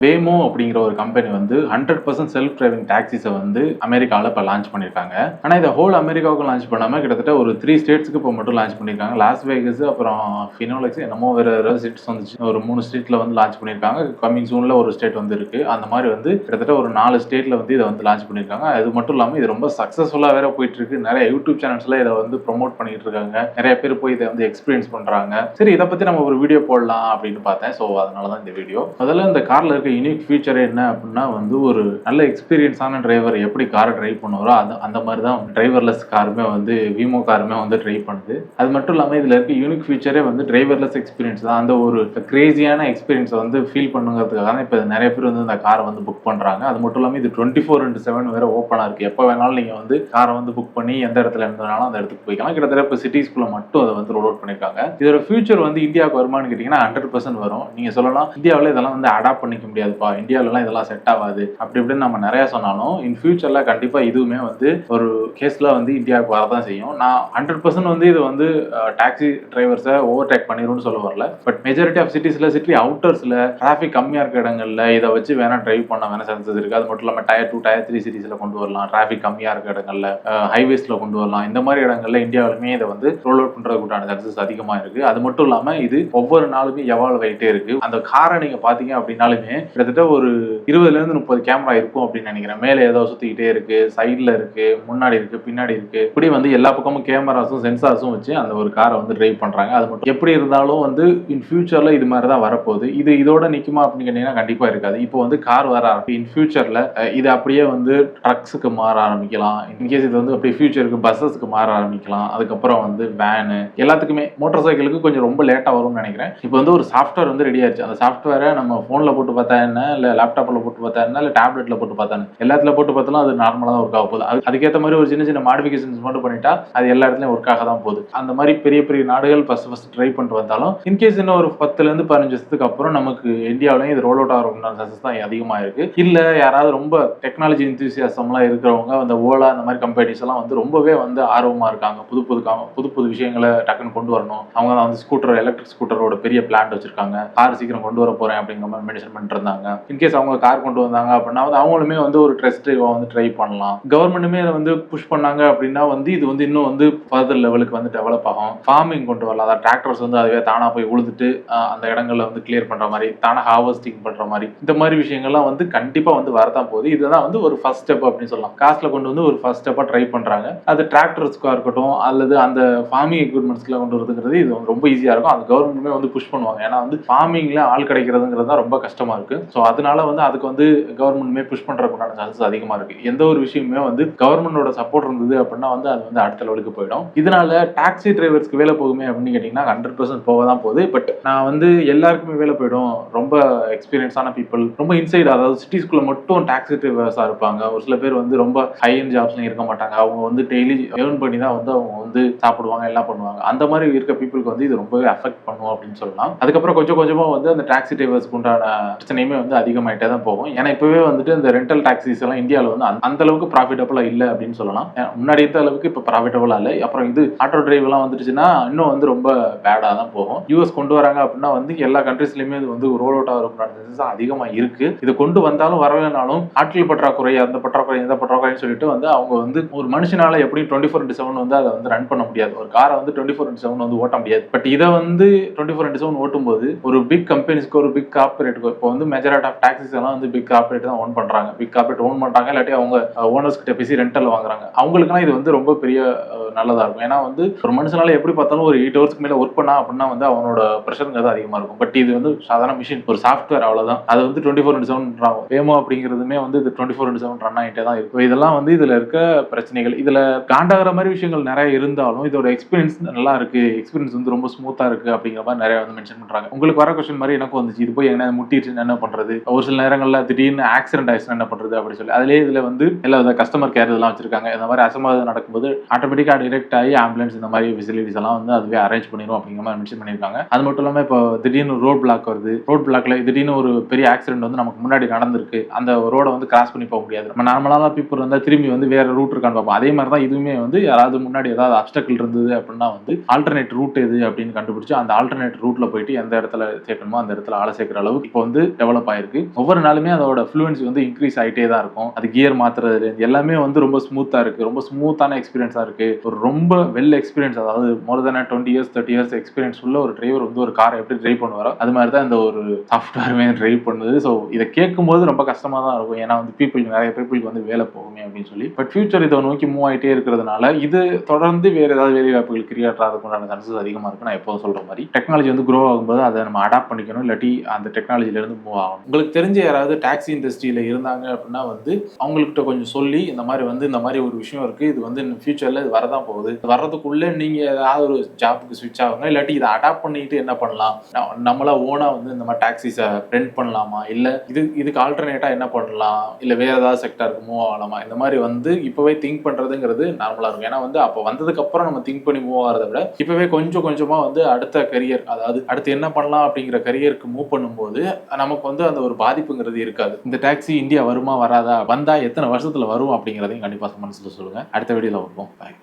வேமோ அப்படிங்கிற ஒரு கம்பெனி வந்து 100% செல்ஃப் டிரைவிங் டாக்ஸிஸை வந்து அமெரிக்காவில் இப்போ லான்ச் பண்ணியிருக்காங்க. ஆனால் இதை ஹோல் அமெரிக்காவுக்கு லான்ச் பண்ணாமல் கிட்டத்தட்ட ஒரு 3 ஸ்டேட்ஸ்க்கு இப்போ மட்டும் லான்ச் பண்ணியிருக்காங்க. லாஸ் வேகஸ், அப்புறம் ஃபினோலெக்ஸ், என்னமோ வேறு ஸ்டேட்ஸ் வந்துச்சு. ஒரு 3 ஸ்டேட்டில் வந்து லான்ச் பண்ணியிருக்காங்க. கம்மிங் சூனில் ஒரு ஸ்டேட் வந்து இருக்குது. அந்த மாதிரி வந்து கிட்டத்தட்ட ஒரு 4 ஸ்டேட்டில் வந்து இதை வந்து லான்ச் பண்ணியிருக்காங்க. அது மட்டும் இல்லாமல் இது ரொம்ப சக்ஸஸ்ஃபுல்லாக வேற போயிட்டு இருக்கு. நிறைய யூடியூப் சேனல்ஸில் இதை வந்து ப்ரொமோட் பண்ணிட்டு இருக்காங்க. நிறைய பேர் போய் இதை வந்து எக்ஸ்பீரியன்ஸ் பண்ணுறாங்க. சரி, இதை பற்றி நம்ம ஒரு வீடியோ போடலாம் அப்படின்னு பார்த்தேன். ஸோ அதனால தான் இந்த வீடியோ. முதல்ல இந்த காரில் இருக்க யூனிக் ஃபீச்சர் என்ன அப்படின்னா வந்து ஒரு நல்ல எக்ஸ்பீரியன்ஸான டிரைவர் எப்படி காரை டிரைவ் பண்ணுவாரோ அந்த மாதிரி தான் டிரைவர்லெஸ் காருமே வந்து வீமோ காருமே வந்து டிரைவ் பண்ணுது. அது மட்டும் இல்லாமல் இதில் இருக்க யூனிக் ஃபீச்சரே வந்து டிரைவர்லெஸ் எக்ஸ்பீரியன்ஸ் தான். அந்த ஒரு கிரேசியான எக்ஸ்பீரியன்ஸை வந்து ஃபீல் பண்ணுங்கிறதுக்காக தான் இப்போ நிறைய பேர் வந்து இந்த காரை வந்து புக் பண்ணுறாங்க. அது மட்டும் இல்லாமல் இது 24/7 வேற ஓப்பனாக இருக்குது. எப்போ வேணாலும் நீங்கள் வந்து காரை வந்து புக் பண்ணி எந்த இடத்துல இருந்தனாலும் அந்த இடத்துக்கு போய்க்கலாம். கிட்டத்தட்ட இப்போ சிட்டிஸ்குள்ளே மட்டும் அதை வந்து ரோல் அவுட் பண்ணியிருக்காங்க. இதோட ஃபியூச்சர் வந்து இந்தியாவுக்கு வருமானு கேட்டிங்கன்னா 100% வரும். நீங்கள் சொல்லலாம் இந்தியாவில் இதெல்லாம் வந்து அடாப்ட் பண்ணிக்க முடியாதுப்பா, இந்தியாவிலலாம் இதெல்லாம் செட் ஆகாது அப்படி இப்படின்னு நம்ம நிறைய சொன்னாலும் இன் ஃபியூச்சரில் கண்டிப்பாக இதுவுமே வந்து ஒரு கேஸில் வந்து இந்தியாவுக்கு வரதான் செய்யும். நான் 100% வந்து இது வந்து டாக்ஸி டிரைவர்ஸை ஓவர்டேக் பண்ணிடும்னு சொல்ல வரல. பட் மெஜாரிட்டி ஆஃப் சிட்டிஸில், சிட்டி அவுட்டர்ஸில் டிராஃபிக் கம்மியாக இருக்க இடங்களில் இதை வச்சு வேணா டிரைவ் பண்ண வேணா சான்சஸ் இருக்குது. அது மட்டும் இல்லாமல் டயர் 2, டயர் 3 சிட்டிஸில் கொண்டு வரலாம். டிராஃபிக் கம்மியாக இருக்க இடங்களில், ஹைவேஸில் கொண்டு வரலாம். இந்த மாதிரி இடங்களில் இந்தியாவிலுமே இதை வந்து ரோல் அவுட் பண்ணுறதுக்கான சான்சஸ் அதிகமாக இருக்குது. அது மட்டும் இல்லாமல் இது ஒவ்வொரு நாளுமே எவால்வ் ஆகிட்டே இருக்கு. அந்த காரை நீங்கள் பார்த்தீங்க அப்படின்னாலுமே கிட்டத்தட்ட ஒரு 20-30 கேமரா இருக்கும் அப்படின்னு நினைக்கிறேன். மேலே ஏதோ சுற்றிக்கிட்டே இருக்கு, சைடில் இருக்கு, முன்னாடி இருக்கு, பின்னாடி இருக்கு. இப்படி வந்து எல்லா பக்கமும் கேமராஸும் சென்சார்ஸும் வச்சு அந்த ஒரு காரை வந்து டிரைவ் பண்றாங்க. அது மட்டும் எப்படி இருந்தாலும் வந்து இன் ஃபியூச்சர்ல இது மாதிரி தான் வரப்போகுது. இது இதோட நிக்குமா அப்படின்னு கேட்டீங்கன்னா கண்டிப்பா இருக்காது. இப்போ வந்து கார் வர ஆரம்பிக்கும். இன் ஃபியூச்சர்ல இது அப்படியே வந்து ட்ரக்ஸுக்கு மாற ஆரம்பிக்கலாம். இன்கேஸ் இது வந்து அப்படியே ஃபியூச்சருக்கு பஸ்ஸஸ்க்கு மாற ஆரம்பிக்கலாம். அதுக்கப்புறம் வந்து வேனு, எல்லாத்துக்குமே மோட்டார் சைக்கிளுக்கு கொஞ்சம் ரொம்ப லேட்டா வரும்னு நினைக்கிறேன். இப்போ வந்து ஒரு சாஃப்ட்வேர் வந்து ரெடி ஆயிடுச்சு. அந்த சாஃப்ட்வேரை நம்ம போன்ல போட்டு பார்த்தா என்ன, இல்ல லேப்டாப்ல போட்டு பார்த்தா என்ன, இல்ல டேப்லெட்ல போட்டு பார்த்தா எல்லாத்துல போட்டு பார்த்தாலும் அது நார்மலா தான் ஒர்க் ஆக போகுது. அதுக்கேற்ற மாதிரி ஒரு சின்ன சின்ன மாடிஃபிகேஷன்ஸ் மட்டும் பண்ணிட்டா அது எல்லா இடத்துலயும் ஒர்க் ஆக தான் போகுது. அந்த மாதிரி பெரிய பெரிய நாடுகள் ஃபர்ஸ்ட் ட்ரை பண்ணிட்டு வந்தாலும் இன்கேஸ் இன்னும் ஒரு 10-15 வருஷத்துக்கு அப்புறம் நமக்கு இந்தியாவிலையும் இது ரோல் அவுட் ஆகிறதுக்கான சான்சஸ் தான் அதிகமா இருக்கு. இல்ல யாராவது ரொம்ப டெக்னாலஜி என்தூசியாசம்லாம் இருக்கிறவங்க, அந்த ஓலா அந்த மாதிரி கம்பெனிஸ் எல்லாம் வந்து ரொம்பவே வந்து ஆர்வமா இருக்காங்க. புது புது விஷயங்களை டக்குன்னு கொண்டு வரணும். அவங்க தான் வந்து ஸ்கூட்டர், எலக்ட்ரிக் ஸ்கூட்டரோட பெரிய பிளான் வச்சிருக்காங்க. கார் சீக்கிரம் கொண்டு வர போறேன் அப்படிங்கிற மாதிரி மென்ஷன் பண்ணிட்டு இருந்தாங்க. இன்கேஸ் அவங்க கார் கொண்டு வந்தாங்க அப்படின்னா அவங்களுமே வந்து ஒரு டெஸ்ட் டிரைவா வந்து ட்ரை பண்ணலாம். கவர்மெண்ட்டுமே இதை வந்து புஷ் பண்ணாங்க அப்படின்னா வந்து இது வந்து இன்னும் வந்து ஃபர்தர் லெவலுக்கு வந்து டெவலப் ஆகும். ஃபார்மிங் கொண்டு வரலாம். அதாவது டிராக்டர்ஸ் வந்து அதுவே தானா போய் உழுதுட்டு அந்த இடங்கள்ல வந்து கிளியர் பண்ற மாதிரி, தானா ஹார்வெஸ்டிங் பண்ற மாதிரி, இந்த மாதிரி விஷயங்கள்லாம் வந்து கண்டிப்பா வந்து வரதான் போகுது. இதுதான் வந்து ஒரு ஃபர்ஸ்ட் ஸ்டெப் அப்படின்னு சொல்லலாம். காஸ்ட்ல கொண்டு வந்து ஒரு ஃபர்ஸ்ட் ஸ்டெப்பா ட்ரை பண்றாங்க. அது டிராக்டர்ஸ்க்கா இருக்கட்டும் அல்லது அந்த ஃபார்மிங் எக்யூப்மெண்ட்ஸ்ல கொண்டு வரதுங்கிறது இது ரொம்ப ஈஸியா இருக்கும். அது கவர்மெண்ட்டுமே வந்து புஷ் பண்ணுவாங்க. ஏன்னா வந்து ஃபார்மிங்ல ஆள் கிடைக்கிறதுங்கிறது தான் ரொம்ப கஷ்டமா இருக்கு. ஸோ அதனால வந்து அதுக்கு வந்து கவர்மெண்ட்டுமே புஷ் பண்றதுக்குண்டான சான்சஸ் அதிகமா இருக்கு. எந்த ஒரு விஷயமே வந்து கவர்மெண்டோட சப்போர்ட் இருந்தது அப்படின்னா வந்து அது வந்து அடுத்த லெவலுக்கு போயிடும். இதனால டாக்ஸி டிரைவர்ஸ்க்கு வேலை போகுமே அப்படின்னு கேட்டீங்கன்னா 100% போக தான் போகுது. பட் நான் வந்து எல்லாருக்குமே வேலை போயிடும். ரொம்ப எக்ஸ்பீரியன்ஸான பீப்புள், ரொம்ப இன்சைட், அதாவது சிட்டிஸ்குள்ள மட்டும் டாக்ஸி டிரைவர்ஸா இருப்பாங்க. ஒரு சில பேர் வந்து ரொம்ப ஹை எண்ட் ஜாப்ஸ்ல இருக்க மாட்டாங்க. அவங்க வந்து டெய்லி ஏர்ன் பண்ணி தான் வந்து அவங்க வந்து சாப்பிடுவாங்க, எல்லாம் பண்ணுவாங்க. அந்த மாதிரி இருக்க பீப்புளுக்கு வந்து இது ரொம்பவே அஃபெக்ட் பண்ணும் அப்படின்னு சொல்லலாம். அதுக்கப்புறம் கொஞ்சம் கொஞ்சமா வந்து அந்த டாக்ஸி டிரைவர்ஸ்க்கு உண்டான பிரச்சனையுமே வந்து அதிகமாயிட்டே தான் போகும். ஏன்னா இப்பவே வந்துட்டு இந்த ரெண்டல் டாக்ஸிஸ் எல்லாம் இந்தியாவில் வந்து அந்த அளவுக்கு ப்ராஃபிட்டபிளா இல்லை அப்படின்னு சொல்லலாம். முன்னாடி இருந்த அளவுக்கு இப்போ ப்ராஃபிட்டபிளா இல்லை. அப்புறம் இது ஆட்டோ டிரைவ் எல்லாம் வந்துருச்சுன்னா இன்னும் வந்து ரொம்ப பேடா தான் போகும். யூஎஸ் கொண்டு வராங்க அப்படின்னா வந்து எல்லா கண்ட்ரீஸ்லயுமே இது வந்து ரோல் அவுட் ஆகிற அதிகமா இருக்கு. இது கொண்டு வந்தாலும் வரலனாலும் ஆட்கள் பற்றாக்குறை, அந்த பற்றாக்குறை, இந்த பற்றாக்குறைன்னு சொல்லிட்டு வந்து அவங்க வந்து ஒரு மனுஷனால எப்படி 24/7 வந்து அதை வந்து ரன் பண்ண முடியாது. ஒரு காரை வந்து 24/7 வந்து ஓட்ட முடியாது. பட் இதை வந்து 24/7 ஓட்டும் போது ஒரு பிக் கம்பெனிஸ்க்கு, ஒரு பிக் கார்பரேட்டுக்கு, இப்போ வந்து மெஜாரிட்டி ஆஃப் டாக்ஸிஸ் எல்லாம் வந்து பிக் கார்பரேட் தான் ஓன் பண்றாங்க. பிக் கார்பரேட் ஓன் பண்றாங்க, இல்லாட்டி அவங்க ஓனர்ஸ் கிட்ட பேசி ரெண்டல் வாங்குறாங்க. அவங்களுக்குலாம் இது வந்து ரொம்ப பெரிய நல்லதா இருக்கும். ஏன்னா வந்து ஒரு மனுஷனால எப்படி பார்த்தாலும் ஒரு 8 ஹவர்ஸ்க்கு மேல ஒர்க் பண்ணா அப்படின்னா வந்து அவனோட ப்ரெஷருங்கிறது அதிகமா இருக்கும். பட் இது வந்து சாதாரண மிஷின், ஒரு சாஃப்ட்வேர், அவ்வளவுதான். அது வந்து 24/7 ஆகும். வேமோ அப்படிங்கிறதுமே வந்து இது 24/7 ரன் ஆகிட்டே தான் இருக்கும். இதெல்லாம் வந்து இதுல இருக்க பிரச்சனைகள். இதுல காண்டாகிற மாதிரி விஷயங்கள் நிறைய இருந்தாலும் இதோட எக்ஸ்பீரியன்ஸ் நல்லா இருக்கு, எக்ஸ்பீரியன்ஸ் வந்து ரொம்ப ஸ்மூத்தா இருக்கு அப்படிங்கிற மாதிரி நிறைய வந்து மென்ஷன் பண்றாங்க. உங்களுக்கு வர கொஸ்டின் மாதிரி எனக்கும் வந்துச்சு, இது போய் என்ன முட்டிட்டு என்ன பண்றது, ஒரு சில நேரங்கள்ல திடீர்னு ஆக்சிடென்ட் ஆயிடுச்சுன்னா என்ன பண்றது அப்படின்னு சொல்லி. அதுலேயே இதுல வந்து எல்லா கஸ்டமர் கேர் இதெல்லாம் வச்சிருக்காங்க. இந்த மாதிரி அசம்பாவிதம் நடக்கும்போது ஆட்டோமேட்டிக்கா டிரெக்ட் ஆகி ஆம்புலன்ஸ் இந்த மாதிரி ஃபெசிலிட்டிஸ் எல்லாம் வந்து அதுவே அரேஞ்ச் பண்ணிடும் அப்படிங்கிற மாதிரி மென்ஷன் பண்ணியிருக்காங்க. அது மட்டும் இல்லாமல் இப்போ திடீர்னு ரோட் பிளாக் வருது, ரோட் பிளாக்ல திடீர்னு ஒரு பெரிய ஆக்சிடென்ட் வந்து நமக்கு முன்னாடி நடந்திருக்கு, அந்த ரோட வந்து கிராஸ் பண்ணி போக முடியாது. நம்ம நார்மலான பீப்புள் வந்து திரும்பி வந்து வேற ரூட் இருக்கான்னு பார்ப்போம். அதே மாதிரி தான் இதுவுமே வந்து யாராவது முன்னாடி ஏதாவது அப்டக்கிள் இருந்தது அப்படின்னா வந்து ஆல்டர்னேட் ரூட் எது அப்படின்னு கண்டுபிடிச்சு அந்த ஆல்டர்னேட் ரூட்ல போயிட்டு எந்த இடத்துல சேர்க்கணுமோ அந்த இடத்துல ஆளை சேர்க்கிற அளவுக்கு இப்போ வந்து டெவலப் ஆயிருக்கு. ஒவ்வொரு நாளுமே அதோட ஃப்ளூவன்சி வந்து இன்க்ரீஸ் ஆகிட்டே தான் இருக்கும். அது கியர் மாத்துறது எல்லாமே வந்து ரொம்ப ஸ்மூத்தா இருக்கு, ரொம்ப ஸ்மூத்தான எக்ஸ்பீரியன்ஸா இருக்கு. ஒரு ரொம்ப வெல் எக்ஸ்பீரியன்ஸ், அதாவது மோர் தென் 20 இயர்ஸ் 30 இயர்ஸ் எக்ஸ்பீரியன்ஸ் உள்ள ஒரு டிரைவர் வந்து ஒரு காரை எப்படி டிரைவ் பண்ணுவாரோ அது மாதிரி தான் இந்த ஒரு சாஃப்ட்வேருமே டிரைவ் பண்ணுது. ஸோ இதை கேட்கும்போது ரொம்ப கஷ்டமா தான் இருக்கும். ஏன்னா வந்து நிறைய பீப்புளுக்கு வந்து வேலை போகுமே அப்படின்னு சொல்லி. பட் ஃபியூச்சர் இதை நோக்கி மூவ் ஆகிட்டே இருக்கிறதுனால இது தொடர்ந்து வேற ஏதாவது வேலை வாய்ப்புகள் கிரியேட் ஆகிறதுக்குண்டான சான்சஸ் அதிகமா இருக்கு. நான் எப்போதும் சொல்ற மாதிரி டெக்னாலஜி வந்து க்ரோ ஆகும்போது அதை நம்ம அடாப்ட் பண்ணிக்கணும், இல்லாட்டி அந்த டெக்னாலஜில இருந்து மூவ் ஆகணும். உங்களுக்கு தெரிஞ்ச யாராவது டாக்ஸி இண்டஸ்ட்ரியில இருந்தாங்க அப்படின்னா வந்து அவங்கள்ட்ட கொஞ்சம் சொல்லி இந்த மாதிரி வந்து இந்த மாதிரி ஒரு விஷயம் இருக்கு, இது வந்து ஃபியூச்சர்ல இது வரதான் போகுது, வர்றதுக்குள்ள நீங்க ஏதாவது ஒரு ஜாப்புக்கு ஸ்விட்ச் ஆகுங்க, இல்லாட்டி இதை அடாப்ட் பண்ணிட்டு என்ன பண்ணலாம், நம்மளா ஓனா வந்து இந்த மாதிரி டாக்ஸிஸை ரெண்ட் பண்ணலாமா, இல்ல இதுக்கு ஆல்டர்னேட்டா என்ன பண்ணலாம், இல்ல வேற ஏதாவது செக்டருக்கு மூவ் ஆகலாமா, இந்த மாதிரி வந்து இப்பவே திங்க் பண்றதுங்கிறது நார்மலா இருக்கும். ஏன்னா வந்து அப்போ வந்ததுக்கு அப்புறம் நம்ம திங்க் பண்ணி மூவ் ஆகிறத விட இப்பவே கொஞ்சம் கொஞ்சமா வந்து அடுத்த கரியர், அதாவது அடுத்து என்ன பண்ணலாம் அப்படிங்கிற கரியருக்கு மூவ் பண்ணும்போது நமக்கு வந்து அந்த ஒரு பாதிப்புங்கிறது இருக்காது. இந்த டாக்ஸி இந்தியா வருமா வராதா, வந்தா எத்தனை வருஷத்துல வரும் அப்படிங்கிறதையும் கண்டிப்பா மனசுல சொல்லுங்க. அடுத்த வீடியோல வைப்போம். பாய்.